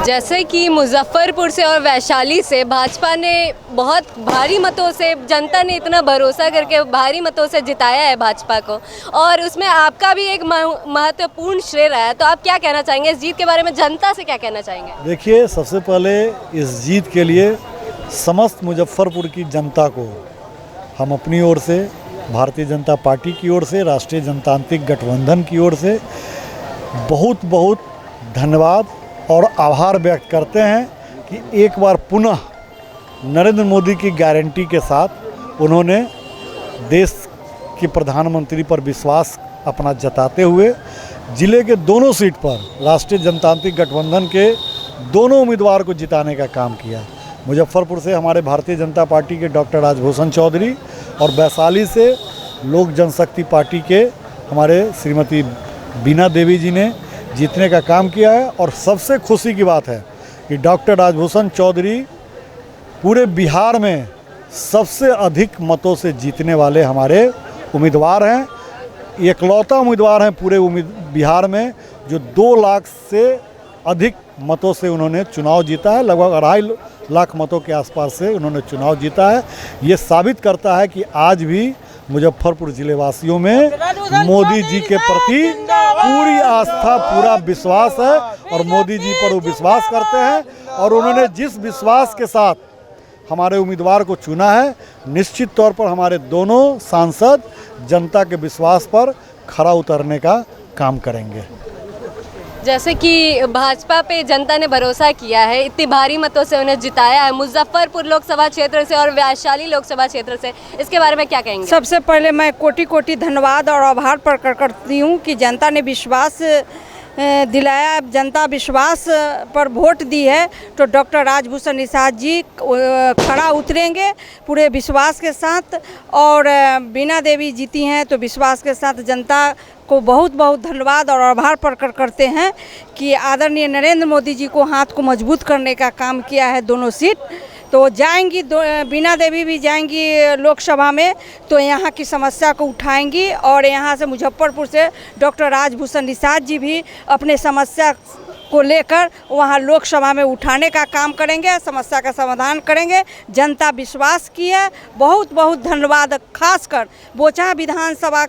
जैसे कि मुजफ्फरपुर से और वैशाली से भाजपा ने बहुत भारी मतों से, जनता ने इतना भरोसा करके भारी मतों से जिताया है भाजपा को, और उसमें आपका भी एक महत्वपूर्ण श्रेय रहा है। तो आप क्या कहना चाहेंगे इस जीत के बारे में, जनता से क्या कहना चाहेंगे? देखिए, सबसे पहले इस जीत के लिए समस्त मुजफ्फरपुर की जनता को हम अपनी ओर से, भारतीय जनता पार्टी की ओर से, राष्ट्रीय जनतांत्रिक गठबंधन की ओर से बहुत बहुत धन्यवाद और आभार व्यक्त करते हैं कि एक बार पुनः नरेंद्र मोदी की गारंटी के साथ उन्होंने देश के प्रधानमंत्री पर विश्वास अपना जताते हुए ज़िले के दोनों सीट पर राष्ट्रीय जनतांत्रिक गठबंधन के दोनों उम्मीदवार को जिताने का काम किया। मुजफ्फरपुर से हमारे भारतीय जनता पार्टी के डॉक्टर राजभूषण चौधरी और वैशाली से लोक जनशक्ति पार्टी के हमारे श्रीमती बीना देवी जी ने जीतने का काम किया है। और सबसे खुशी की बात है कि डॉक्टर राजभूषण चौधरी पूरे बिहार में सबसे अधिक मतों से जीतने वाले हमारे उम्मीदवार हैं। इकलौता उम्मीदवार हैं पूरे बिहार में जो 2 लाख से अधिक मतों से उन्होंने चुनाव जीता है। लगभग 2.5 लाख मतों के आसपास से उन्होंने चुनाव जीता है। ये साबित करता है कि आज भी मुजफ्फरपुर ज़िले वासियों में मोदी जी के प्रति पूरी आस्था, पूरा विश्वास है और मोदी जी पर वो विश्वास करते हैं। और उन्होंने जिस विश्वास के साथ हमारे उम्मीदवार को चुना है, निश्चित तौर पर हमारे दोनों सांसद जनता के विश्वास पर खरा उतरने का काम करेंगे। जैसे कि भाजपा पे जनता ने भरोसा किया है, इतनी भारी मतों से उन्हें जिताया है मुजफ्फरपुर लोकसभा क्षेत्र से और वैशाली लोकसभा क्षेत्र से, इसके बारे में क्या कहेंगे? सबसे पहले मैं कोटि कोटि धन्यवाद और आभार प्रकट करती हूँ कि जनता ने विश्वास दिलाया, जनता विश्वास पर वोट दी है तो डॉक्टर राजभूषण निषाद जी खड़ा उतरेंगे पूरे विश्वास के साथ। और बीना देवी जीती हैं तो विश्वास के साथ जनता को बहुत बहुत धन्यवाद और आभार प्रकट करते हैं कि आदरणीय नरेंद्र मोदी जी को हाथ को मजबूत करने का काम किया है दोनों सीट। तो जाएंगी, बीना देवी भी जाएंगी लोकसभा में तो यहाँ की समस्या को उठाएंगी और यहाँ से मुजफ्फरपुर से डॉक्टर राजभूषण निषाद जी भी अपने समस्या को लेकर वहाँ लोकसभा में उठाने का काम करेंगे, समस्या का समाधान करेंगे। जनता विश्वास की है। बहुत बहुत धन्यवाद, खासकर बोचाहा विधानसभा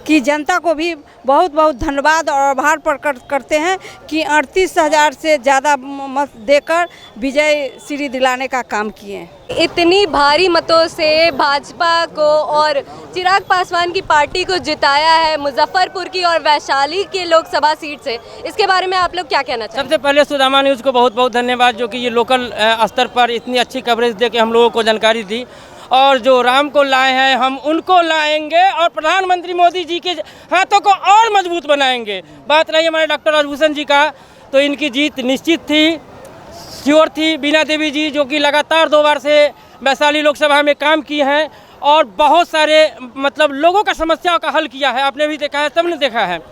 की जनता को भी बहुत बहुत धन्यवाद और आभार प्रकट करते हैं कि 38,000 से ज़्यादा मत देकर विजय श्री दिलाने का काम किए। इतनी भारी मतों से भाजपा को और चिराग पासवान की पार्टी को जिताया है मुजफ्फरपुर की और वैशाली के लोकसभा सीट से, इसके बारे में आप लोग क्या कहना चाहेंगे? सबसे पहले सुदामा न्यूज़ को बहुत बहुत धन्यवाद जो कि ये लोकल स्तर पर इतनी अच्छी कवरेज दे के हम लोगों को जानकारी दी। और जो राम को लाए हैं हम उनको लाएंगे और प्रधानमंत्री मोदी जी के हाथों को और मजबूत बनाएंगे। बात रही हमारे डॉक्टर राजभूषण जी का, तो इनकी जीत निश्चित थी, श्योर थी। बीना देवी जी जो कि लगातार 2 बार से वैशाली लोकसभा में काम किए हैं और बहुत सारे लोगों का समस्याओं का हल किया है, आपने भी देखा है, सबने देखा है।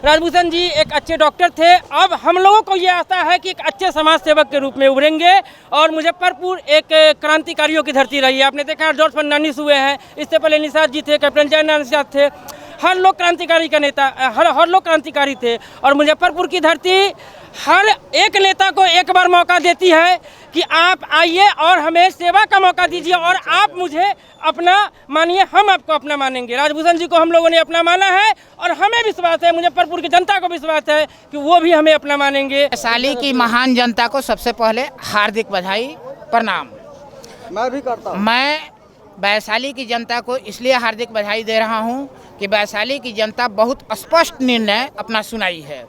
राजभूषण जी एक अच्छे डॉक्टर थे। अब हम लोगों को ये आशा है कि एक अच्छे समाज सेवक के रूप में उभरेंगे और मुजफ्फरपुर एक क्रांतिकारियों की धरती रही है। आपने देखा जॉर्ज फर्नांडिस हुए हैं, इससे पहले निषाद जी थे, कैप्टन जयनारायण निषाद थे, हर लोग क्रांतिकारी का नेता, हर लोग क्रांतिकारी थे। और मुजफ्फरपुर की धरती हर एक नेता को एक बार मौका देती है कि आप आइए और हमें सेवा का मौका दीजिए और आप मुझे अपना मानिए, हम आपको अपना मानेंगे। राजभूषण जी को हम लोगों ने अपना माना है और हमें विश्वास है, मुजफ्फरपुर की जनता को विश्वास है कि वो भी हमें अपना मानेंगे। वैशाली की महान जनता को सबसे पहले हार्दिक बधाई, प्रणाम। मैं भी करता हूँ। मैं वैशाली की जनता को इसलिए हार्दिक बधाई दे रहा हूँ कि वैशाली की जनता बहुत स्पष्ट निर्णय अपना सुनाई है।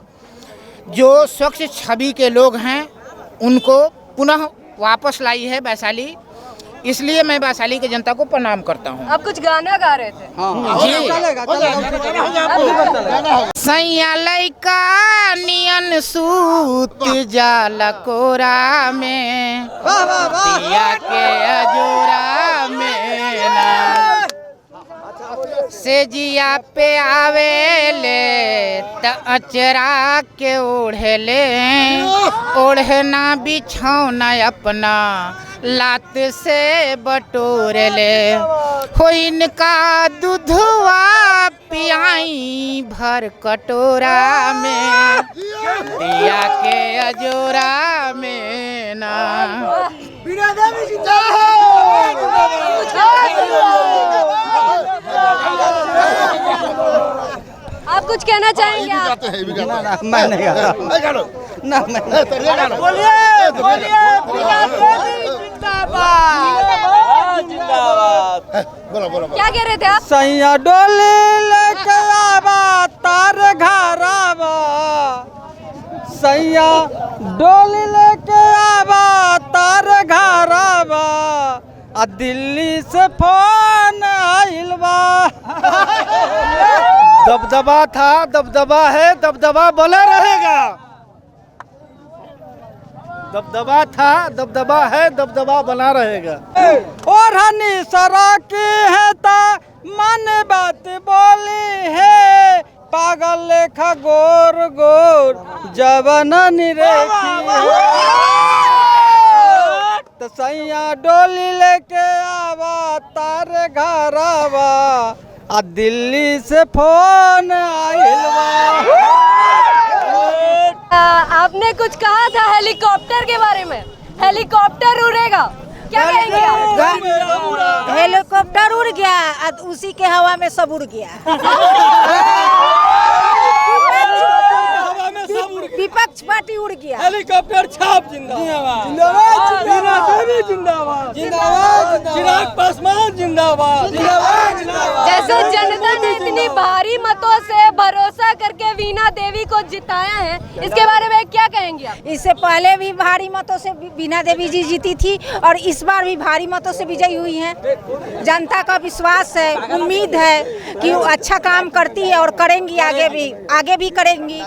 जो स्वच्छ छवि के लोग हैं उनको पुनः वापस लाई है वैशाली, इसलिए मैं वैशाली की जनता को प्रणाम करता हूँ। आप कुछ गाना गा रहे थे? सैया लइका नियन सूत जाला कोरा में, पिया के अजोरा में ना, से जिया पे आवेले त अचरा के ओढ़ेले, ओढ़ना बिछौना अपना लात से बटोर ले, हो इनका दूधवा पियाई भर कटोरा में, दिया के अजोरा में ना। आप कुछ कहना चाहेंगे? आप मैं नहीं गाता। ना मैं बोलिए क्या कह रहे थे आप? सैया डोली लेके आवा तार घरावा, सैया डोली लेके आवा तार घरावा, आ दिल्ली से फोन आइल बा। दबदबा था, दबदबा है, दबदबा बना रहेगा। दबदबा था, दबदबा है, दबदबा बना रहेगा। और हनी सरा की है ता मन बात बोली है, पागल लेखा गोर गोर जवन निरेखी तो सैया डोली लेके आवा तारे घरावा, आ दिल्ली से फोन आइल बा। आपने कुछ कहा था हेलीकॉप्टर के बारे में, हेलीकॉप्टर उड़ेगा, क्या कहेंगे आप? हेलीकॉप्टर उड़ गया, उसी के हवा में सब उड़ गया। विपक्ष पार्टी उड़ गया। हेलीकॉप्टर छाप जिंदाबाद, जिंदाबाद, जिंदाबाद, जिंदाबाद, चिराग पासवान जिंदाबाद, जिंदाबाद, जिंदाबाद। जैसे जनता ने इतनी भारी मतों से भरोसा करके वीणा देवी को जिताया है, इसके बारे में क्या कहेंगे आप? इससे पहले भी भारी मतों से वीणा देवी जी जीती थी और इस बार भी भारी मतों से विजयी हुई हैं। जनता का विश्वास है, उम्मीद है कि वो अच्छा काम करती है और करेंगी, आगे भी करेंगी।